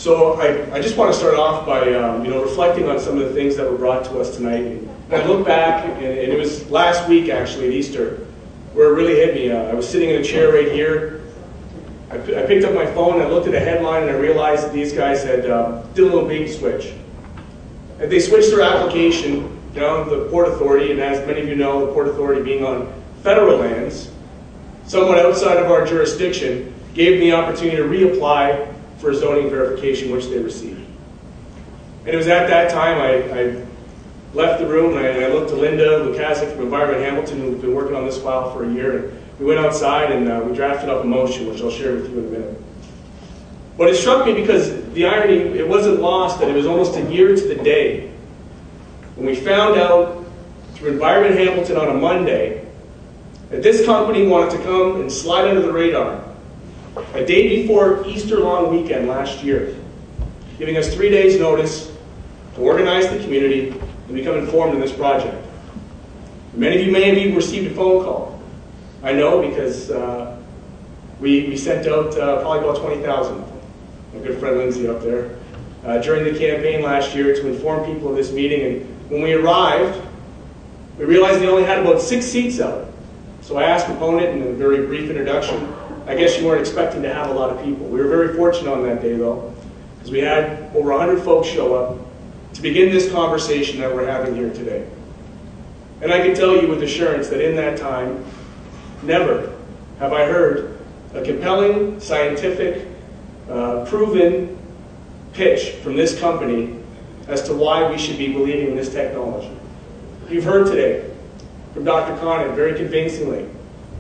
So I just want to start off by reflecting on some of the things that were brought to us tonight. And I look back, and it was last week actually at Easter, where it really hit me. I was sitting in a chair right here. I picked up my phone, I looked at a headline, and I realized that these guys had did a little bait switch. And they switched their application down to the Port Authority, and as many of you know, the Port Authority being on federal lands, somewhat outside of our jurisdiction, gave them the opportunity to reapply for zoning verification, which they received. And it was at that time I left the room, and I looked to Linda Lukasic from Environment Hamilton, who's been working on this file for a year, and we went outside and we drafted up a motion, which I'll share with you in a minute. But it struck me because the irony, it wasn't lost that it was almost a year to the day when we found out through Environment Hamilton on a Monday that this company wanted to come and slide under the radar a day before Easter long weekend last year, giving us 3 days notice to organize the community and become informed in this project. Many of you may have even received a phone call. I know because we sent out probably about 20,000. My good friend Lindsay up there, during the campaign last year to inform people of this meeting. And when we arrived, we realized they only had about 6 seats out. So I asked the opponent in a very brief introduction, I guess you weren't expecting to have a lot of people. We were very fortunate on that day though, because we had over 100 folks show up to begin this conversation that we're having here today. And I can tell you with assurance that in that time, never have I heard a compelling, scientific, proven pitch from this company as to why we should be believing in this technology. You've heard today from Dr. Connett very convincingly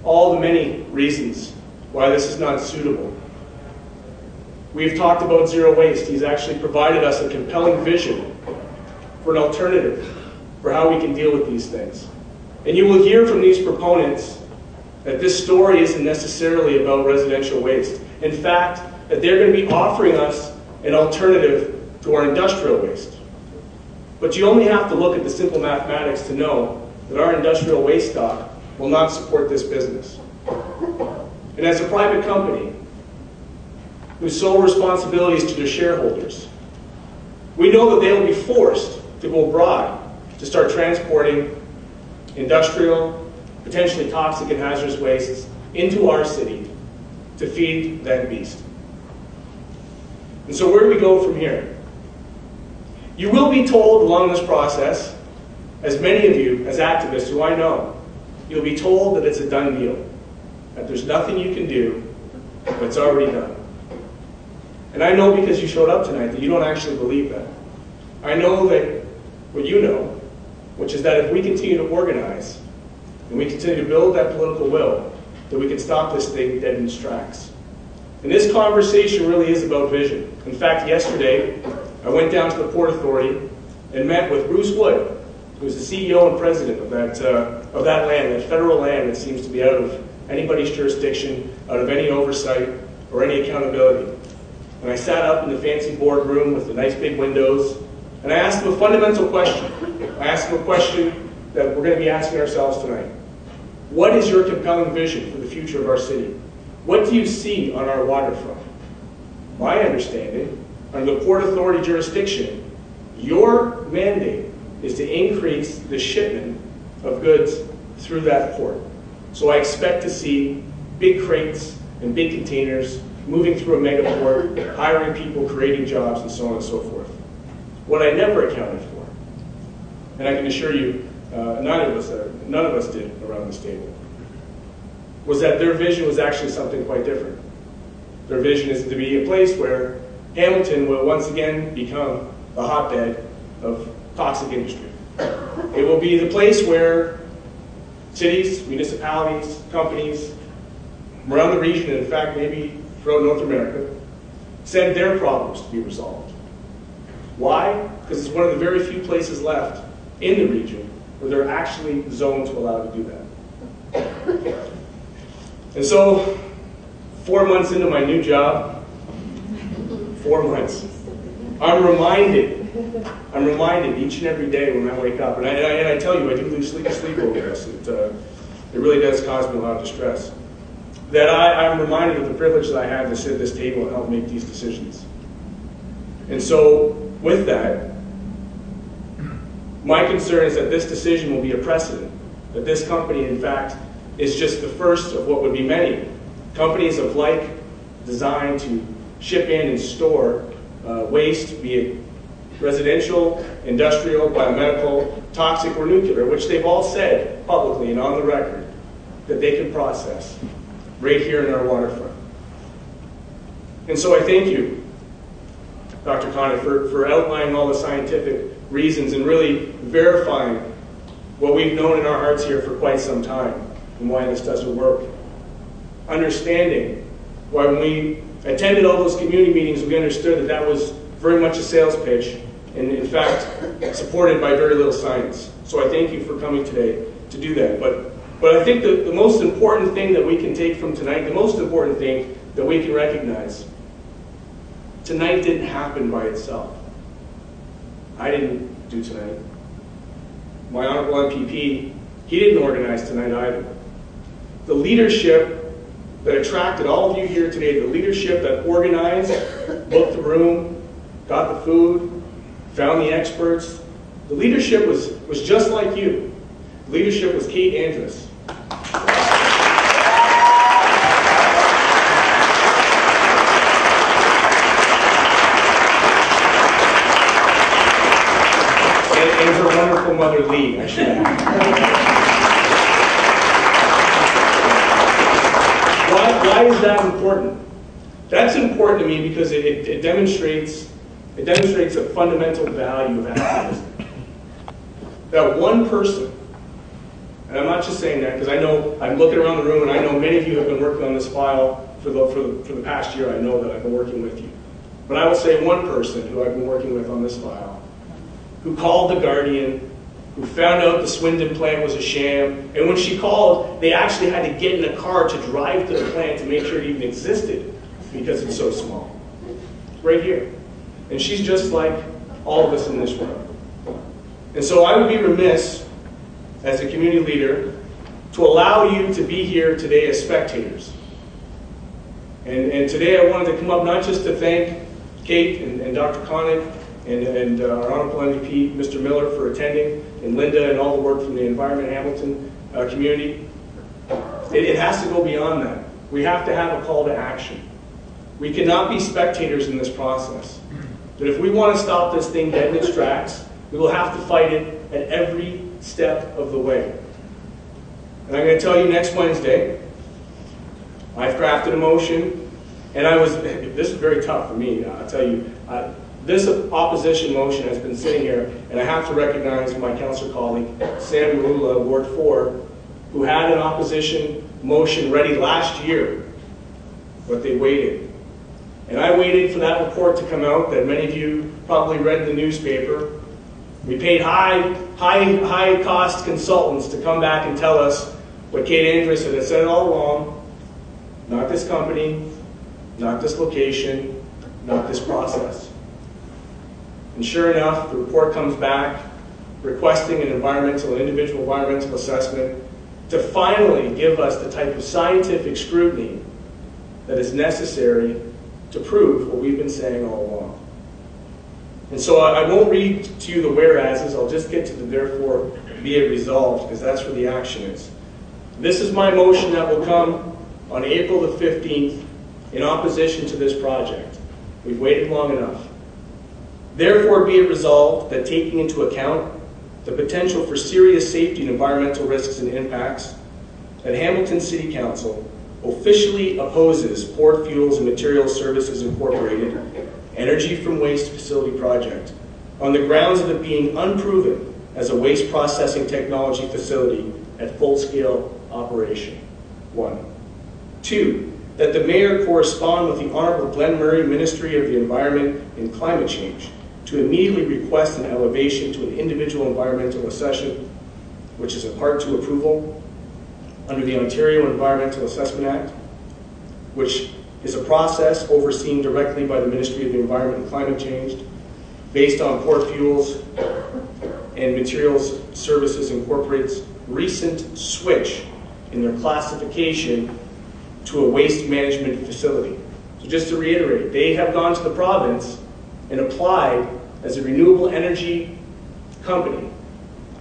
all the many reasons why this is not suitable. We've talked about zero waste. He's actually provided us a compelling vision for an alternative for how we can deal with these things. And you will hear from these proponents that this story isn't necessarily about residential waste. In fact, that they're going to be offering us an alternative to our industrial waste. But you only have to look at the simple mathematics to know that our industrial waste stock will not support this business. And as a private company, whose sole responsibility is to their shareholders, we know that they will be forced to go abroad to start transporting industrial, potentially toxic and hazardous wastes into our city to feed that beast. And so where do we go from here? You will be told along this process, as many of you, as activists who I know, you'll be told that it's a done deal, that there's nothing you can do, but it's already done. And I know because you showed up tonight that you don't actually believe that. I know that what you know, which is that if we continue to organize, and we continue to build that political will, that we can stop this thing dead in its tracks. And this conversation really is about vision. In fact, yesterday, I went down to the Port Authority and met with Bruce Wood, who's the CEO and president of that land, that federal land that seems to be out of anybody's jurisdiction, out of any oversight or any accountability. And I sat up in the fancy boardroom with the nice big windows, and I asked him a fundamental question. I asked him a question that we're going to be asking ourselves tonight. What is your compelling vision for the future of our city? What do you see on our waterfront? My understanding, under the Port Authority jurisdiction, your mandate is to increase the shipment of goods through that port. So I expect to see big crates and big containers moving through a megaport, hiring people, creating jobs, and so on and so forth. What I never accounted for, and I can assure you, none of us did around this table, was that their vision was actually something quite different. Their vision is to be a place where Hamilton will once again become a hotbed of toxic industry. It will be the place where cities, municipalities, companies around the region, and in fact maybe throughout North America, send their problems to be resolved. Why? Because it's one of the very few places left in the region where they're actually zoned to allow to do that. And so, 4 months into my new job, 4 months, I'm reminded each and every day when I wake up, and I tell you, I do lose sleep over this. It really does cause me a lot of distress. That I'm reminded of the privilege that I have to sit at this table and help make these decisions. And so, with that, my concern is that this decision will be a precedent, that this company, in fact, is just the first of what would be many companies of like design to ship in and store waste, be it residential, industrial, biomedical, toxic, or nuclear, which they've all said publicly and on the record that they can process right here in our waterfront. And so I thank you, Dr. Connett, for outlining all the scientific reasons and really verifying what we've known in our hearts here for quite some time and why this doesn't work. Understanding why when we attended all those community meetings, we understood that that was very much a sales pitch and in fact supported by very little science. So I thank you for coming today to do that. But I think the most important thing that we can take from tonight, the most important thing that we can recognize, tonight didn't happen by itself. I didn't do tonight. My honorable MPP, he didn't organize tonight either. The leadership that attracted all of you here today, the leadership that organized, booked the room, got the food, found the experts, the leadership was just like you. The leadership was Kate Andrus. And her wonderful mother, Lee, I should add. Why is that important? That's important to me because it demonstrates a fundamental value of activism. That one person, and I'm not just saying that because I know, I'm looking around the room and I know many of you have been working on this file for the past year. I know that I've been working with you. But I will say one person who I've been working with on this file, who called the Guardian, who found out the Swindon plant was a sham, and when she called, they actually had to get in a car to drive to the plant to make sure it even existed because it's so small. Right here. And she's just like all of us in this room. And so I would be remiss as a community leader to allow you to be here today as spectators. And today I wanted to come up not just to thank Kate and Dr. Connett and our Honorable MVP, Mr. Miller, for attending, and Linda and all the work from the Environment Hamilton community. It has to go beyond that. We have to have a call to action. We cannot be spectators in this process. But if we want to stop this thing dead in its tracks, we will have to fight it at every step of the way. And I'm going to tell you next Wednesday, I've crafted a motion, and this is very tough for me, I'll tell you. This opposition motion has been sitting here, and I have to recognize my councillor colleague, Sam Marula, Ward 4, who had an opposition motion ready last year, but they waited. And I waited for that report to come out that many of you probably read in the newspaper. We paid high cost consultants to come back and tell us what Kate Andrus had said it all along. Not this company, not this location, not this process. And sure enough, the report comes back requesting an individual environmental assessment to finally give us the type of scientific scrutiny that is necessary to prove what we've been saying all along. And so I won't read to you the whereases, I'll just get to the therefore be it resolved, because that's where the action is. This is my motion that will come on April the 15th in opposition to this project. We've waited long enough. Therefore be it resolved that taking into account the potential for serious safety and environmental risks and impacts, that Hamilton City Council officially opposes Port Fuels and Materials Services Incorporated Energy from Waste Facility Project on the grounds of it being unproven as a waste processing technology facility at full-scale operation. 1. 2. That the Mayor correspond with the Honorable Glenn Murray, Ministry of the Environment and Climate Change, to immediately request an elevation to an individual environmental assessment, which is a Part 2 approval under the Ontario Environmental Assessment Act, which is a process overseen directly by the Ministry of the Environment and Climate Change, based on Port Fuels and Materials Services Incorporated's recent switch in their classification to a waste management facility. So just to reiterate, they have gone to the province and applied as a renewable energy company.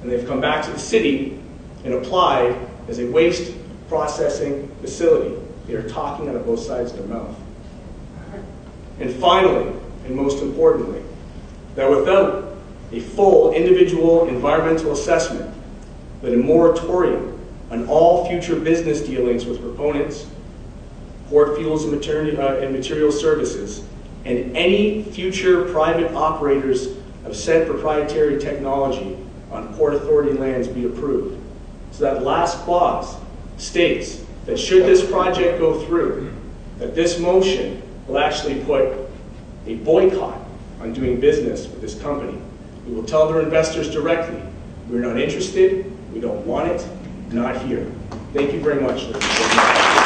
And they've come back to the city and applied as a waste processing facility. They are talking out of both sides of their mouth. And finally, and most importantly, that without a full individual environmental assessment, that a moratorium on all future business dealings with proponents, port fuels and material services, and any future private operators of said proprietary technology on Port Authority lands be approved. So that last clause states that should this project go through, that this motion will actually put a boycott on doing business with this company. We will tell their investors directly, we're not interested, we don't want it, not here. Thank you very much.